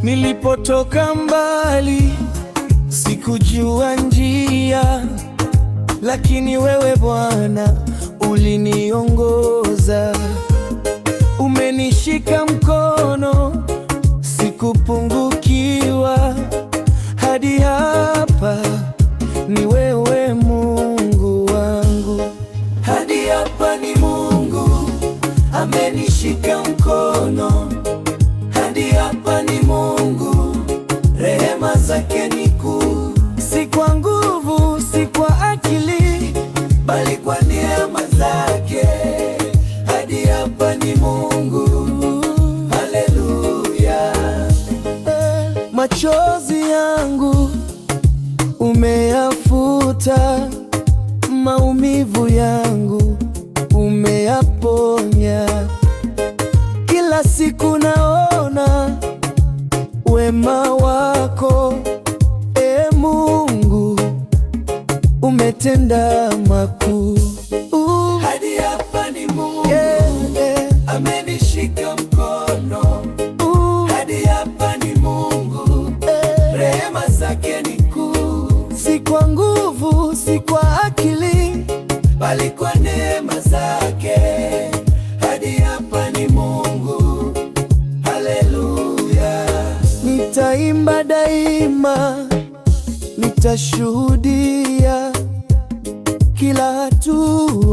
Nilipotoka mbali, sikujua njia, lakini wewe Bwana uliniongoza. Umenishika mkono, sikupungukiwa. Hadi hapa ni wewe Mungu wangu. Hadi hapa ni Mungu amenishika mkono. Hadi hapa ni Mungu, rehema zake ni kuu. Si kwa nguvu, si kwa akili, bali kwa neema zake. Hadi hapa ni Mungu, haleluya. Machozi yangu umeyafuta, maumivu yangu umeyaponya. Kila siku naona wema wako, Mungu umetenda makuu. Hadi hapa ni Mungu, amenishika mkono. Hadi hapa ni Mungu, rehema zake ni kuu. Si kwa nguvu, si kwa akili, bali kwa neema zake. Hadi hapa ni Mungu, haleluya. Nitaimba daima, nitashuhudia kila hatua